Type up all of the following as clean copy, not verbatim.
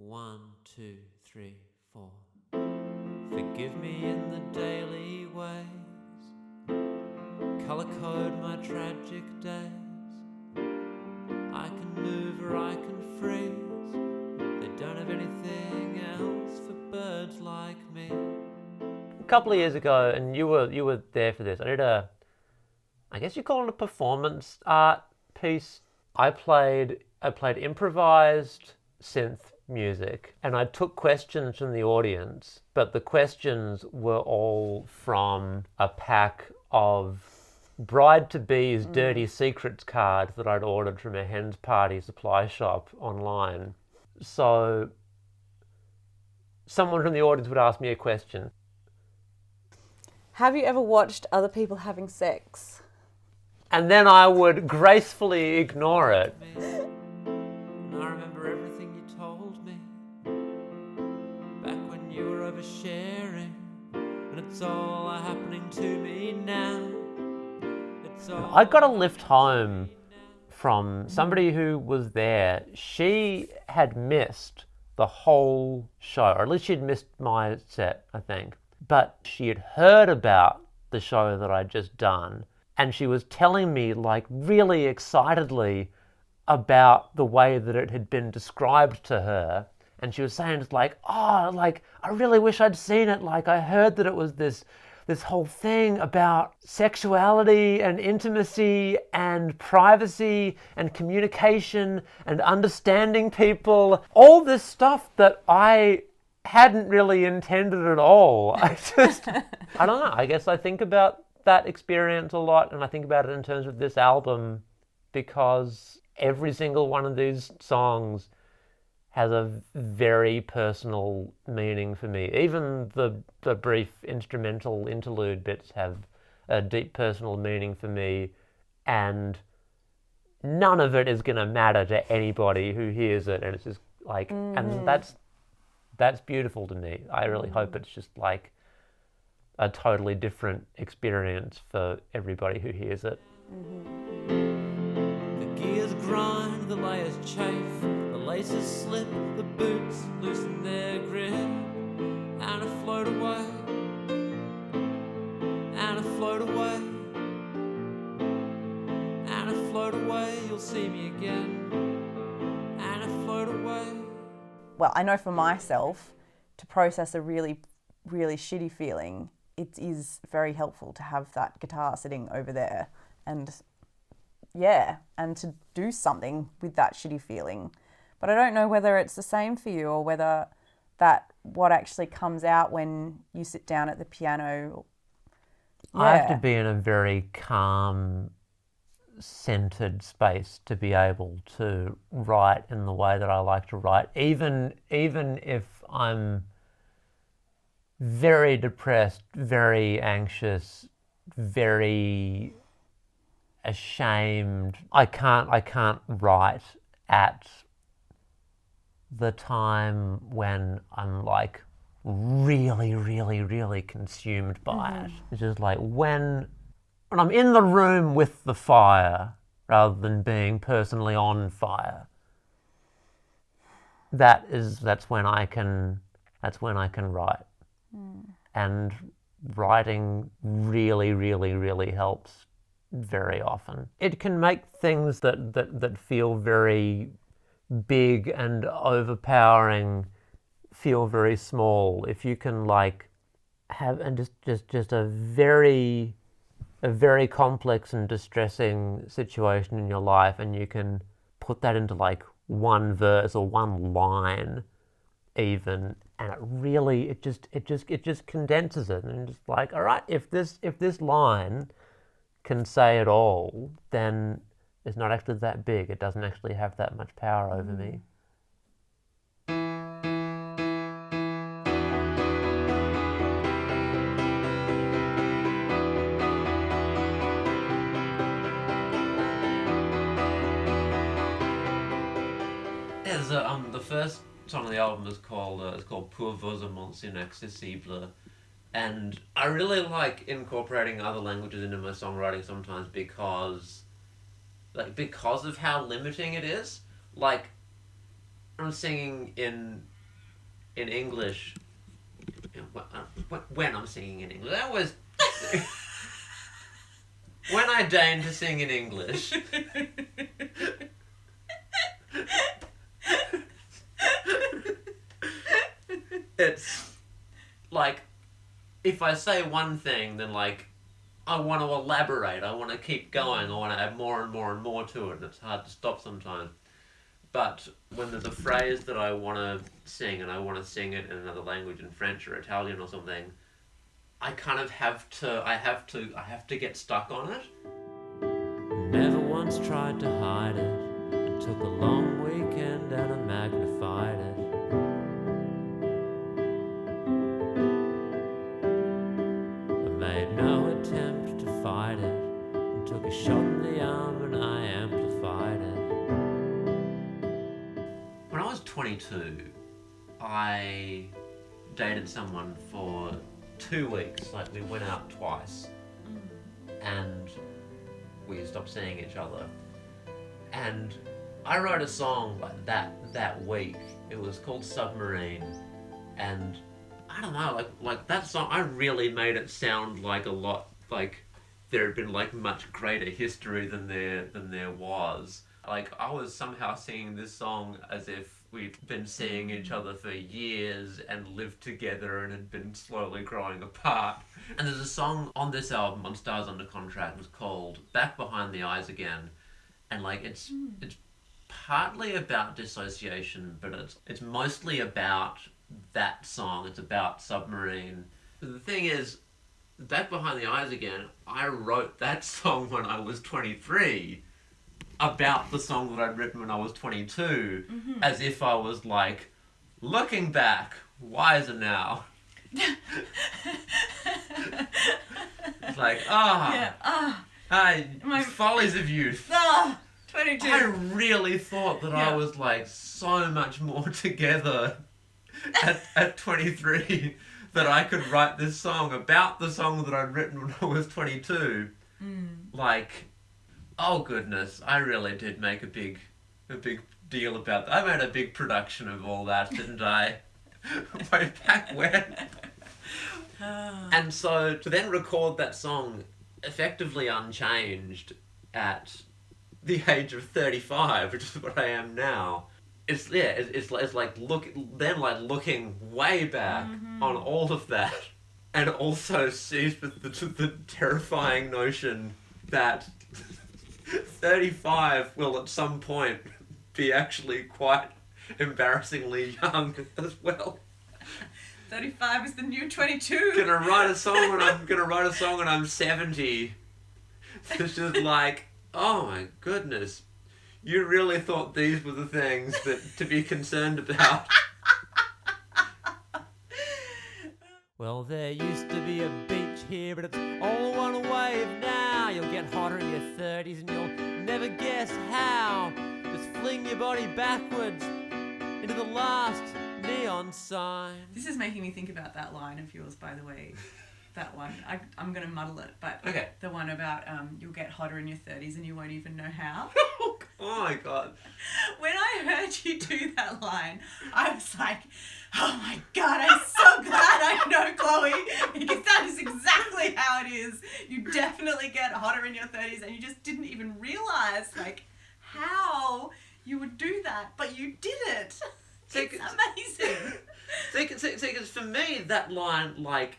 1, 2, 3, 4. Forgive me in the daily ways, colour code my tragic days. I can move or I can freeze. They don't have anything else for birds like me. A couple of years ago, and you were there for this, I did I guess you call it a performance art piece. I played improvised synth music, and I took questions from the audience, but the questions were all from a pack of bride-to-be's dirty secrets cards that I'd ordered from a hen's party supply shop online. So someone from the audience would ask me a question. Have you ever watched other people having sex? And then I would gracefully ignore it. And I remember everything you told me back when you were oversharing, and it's all happening to me now. It's all I got a lift home from somebody who was there. She had missed the whole show, or at least she'd missed my set, I think. But she had heard about the show that I'd just done, and she was telling me, like, really excitedly about the way that it had been described to her. And she was saying, it's like, oh, like, I really wish I'd seen it. Like, I heard that it was this whole thing about sexuality and intimacy and privacy and communication and understanding people. All this stuff that I hadn't really intended at all. I don't know. I guess I think about that experience a lot, and I think about it in terms of this album, because every single one of these songs has a very personal meaning for me. Even the brief instrumental interlude bits have a deep personal meaning for me, and none of it is going to matter to anybody who hears it, and it's just like, and that's beautiful to me. I really hope it's just like a totally different experience for everybody who hears it. the gears grind, the layers chafe, the laces slip, the boots loosen their grip, and I float away, and I float away, and I float away. You'll see me again, and I float away. Well, I know for myself, to process a really, really shitty feeling, it is very helpful to have that guitar sitting over there and to do something with that shitty feeling. But I don't know whether it's the same for you, or whether that what actually comes out when you sit down at the piano. I have to be in a very calm, centered space to be able to write in the way that I like to write, even if I'm very depressed, very anxious, very ashamed. I can't write at the time when I'm like really, really, really consumed by it. It's just like when I'm in the room with the fire rather than being personally on fire. That's when I can write. And writing really, really, really helps very often. It can make things that feel very big and overpowering feel very small. If you can like have just a very complex and distressing situation in your life, and you can put that into like one verse or one line even, and it just condenses it, and just like, all right, if this line can say it all, then it's not actually that big. It doesn't actually have that much power over me. The first song on the album is called Pour vos amants inaccessibles, and I really like incorporating other languages into my songwriting sometimes because of how limiting it is. Like, I'm singing in English. When I'm singing in English, that was when I deign to sing in English. It's like, if I say one thing, then like I want to elaborate, I want to keep going, I want to add more and more and more to it, and it's hard to stop sometimes. But when there's a phrase that I want to sing, and I want to sing it in another language, in French or Italian or something, I kind of have to get stuck on it. Never once tried to hide it. I took a long weekend and I magnified it. I made no attempt to fight it, and took a shot in the arm and I amplified it. When I was 22, I dated someone for 2 weeks. Like, we went out twice, and we stopped seeing each other. And I wrote a song like that week. It was called Submarine, and I don't know, like that song, I really made it sound like a lot like there had been like much greater history than there was. Like, I was somehow singing this song as if we'd been seeing each other for years and lived together and had been slowly growing apart. And there's a song on this album, on Stars Under Contract, it's called Back Behind the Eyes Again. And like, it's partly about dissociation, but it's mostly about that song. It's about Submarine. But the thing is, Back Behind the Eyes Again, I wrote that song when I was 23 about the song that I'd written when I was 22, as if I was like, looking back, wiser now. It's like, follies of youth. 22. I really thought that I was like so much more together at 23 that I could write this song about the song that I'd written when I was 22. Like, oh goodness, I really did make a big deal about that. I made a big production of all that, didn't I? Way back when. And so to then record that song effectively unchanged at the age of 35, which is what I am now, it's like looking way back on all of that, and also seized with the terrifying notion that 35 will at some point be actually quite embarrassingly young as well. 35 is the new 22. Gonna write a song when I'm 70. It's just like, oh my goodness, you really thought these were the things that to be concerned about. Well, there used to be a beach here, but it's all one wave now. You'll get hotter in your 30s and you'll never guess how. Just fling your body backwards into the last neon sign. This is making me think about that line of yours, by the way. That one. I'm going to muddle it, but okay. The one about you'll get hotter in your 30s and you won't even know how. Oh my God. When I heard you do that line, I was like, oh my God, I'm so glad I know Chloe, because that is exactly how it is. You definitely get hotter in your 30s and you just didn't even realise like how you would do that, but you did it. It's amazing. Because for me, that line, like,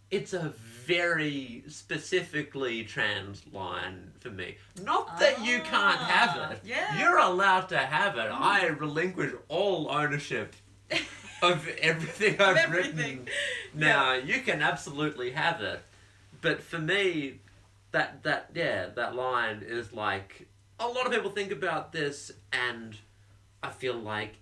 it's a very specifically trans line for me. Not that you can't have it. Yeah. You're allowed to have it. I relinquish all ownership of everything I've written. Now, you can absolutely have it. But for me, that line is like, a lot of people think about this, and I feel like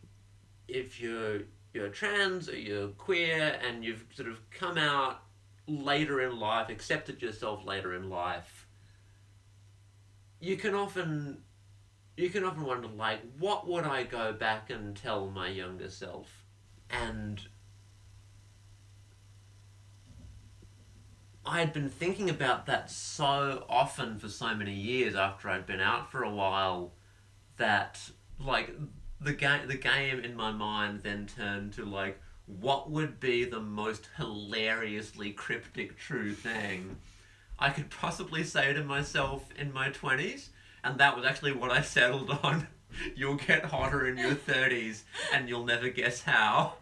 if you're trans or you're queer and you've sort of come out later in life, accepted yourself later in life, you can often wonder, like, what would I go back and tell my younger self? And I had been thinking about that so often for so many years after I'd been out for a while that, like, the game in my mind then turned to like, what would be the most hilariously cryptic true thing I could possibly say to myself in my 20s? And that was actually what I settled on. You'll get hotter in your 30s and you'll never guess how.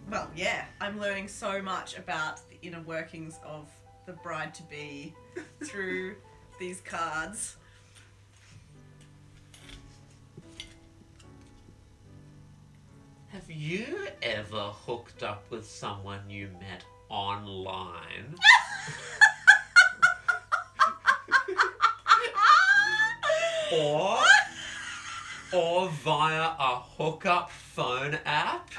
Well, yeah, I'm learning so much about the inner workings of the bride-to-be through these cards. Have you ever hooked up with someone you met online? or via a hookup phone app?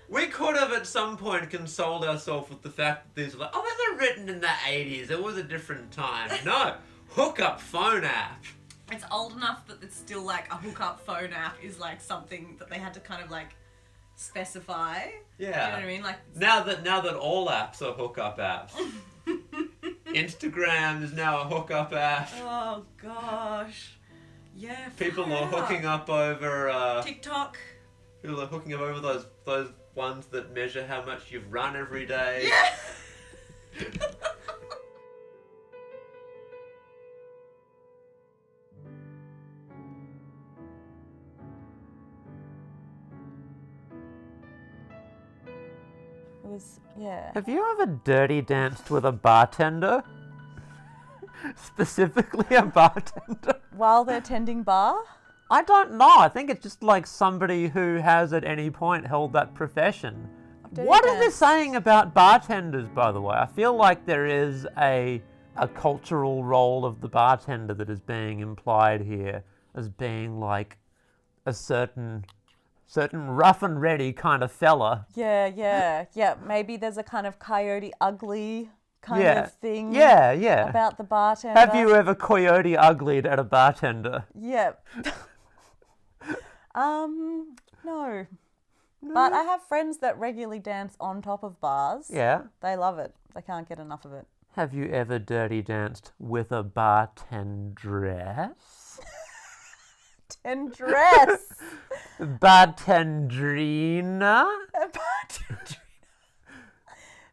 We could have at some point consoled ourselves with the fact that these were like, oh, these are written in the 80s. It was a different time. No, hookup phone app. It's old enough that it's still like a hookup phone app is like something that they had to kind of like specify. Yeah. Do you know what I mean? Like now that all apps are hookup apps. Instagram is now a hookup app. Oh gosh. Yeah. People are hooking up over TikTok. People are hooking up over those ones that measure how much you've run every day. Yeah. It was, yeah. Have you ever dirty danced with a bartender? Specifically a bartender? While they're tending bar? I don't know. I think it's just like somebody who has at any point held that profession. What is this saying about bartenders, by the way? I feel like there is a cultural role of the bartender that is being implied here as being like a certain rough and ready kind of fella. Yeah. Maybe there's a kind of Coyote Ugly kind of thing. Yeah. About the bartender. Have you ever Coyote Uglied at a bartender? Yeah. No. But I have friends that regularly dance on top of bars. Yeah. They love it. They can't get enough of it. Have you ever dirty danced with a bartendress? Tendress. Bartendrina? A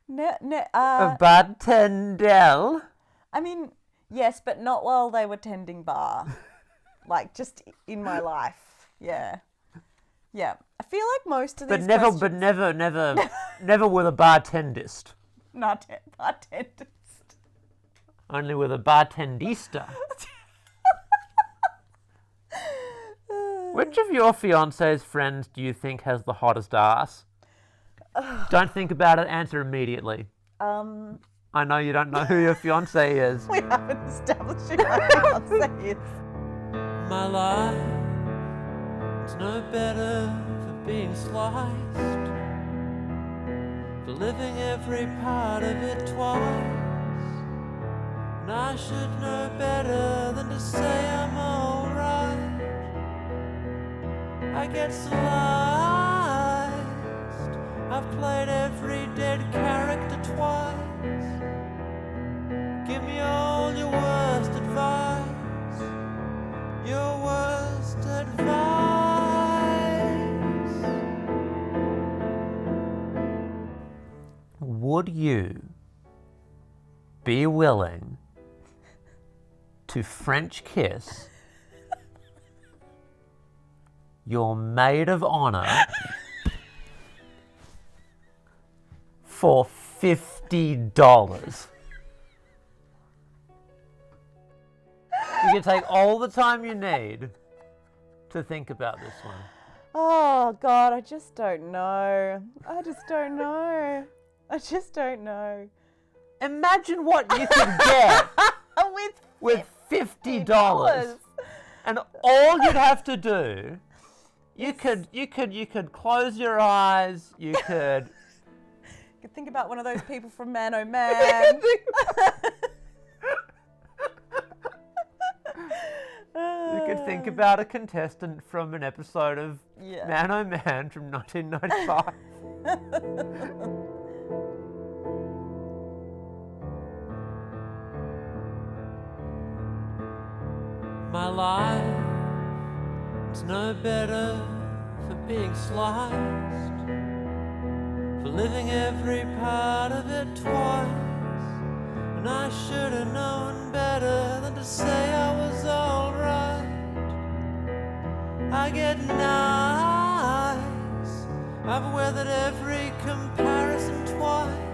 bartendrina. A bartendel? I mean, yes, but not while they were tending bar. Like, just in my life. Yeah. Yeah. I feel like most of these never with a bartendist. Not bartendist. Only with a bartendista. Which of your fiance's friends do you think has the hottest ass? Don't think about it, answer immediately. I know you don't know who your fiance is. We haven't established who my fiance is. My life is no better for being sliced, for living every part of it twice. And I should know better than to say I'm alright. I get sliced. I've played every dead character twice. Give me all your worst advice. Your worst advice. Would you be willing to French kiss your maid of honor for $50? You can take all the time you need to think about this one. Oh, God, I just don't know. Imagine what you could get With with $50. And all you'd have to do You could close your eyes. You could. You could think about one of those people from Man Oh Man. You could think about a contestant from an episode of Man Oh Man from 1995. My life is no better for being sliced, for living every part of it twice. And I should have known better than to say I was alright. I get nice, I've weathered every comparison twice.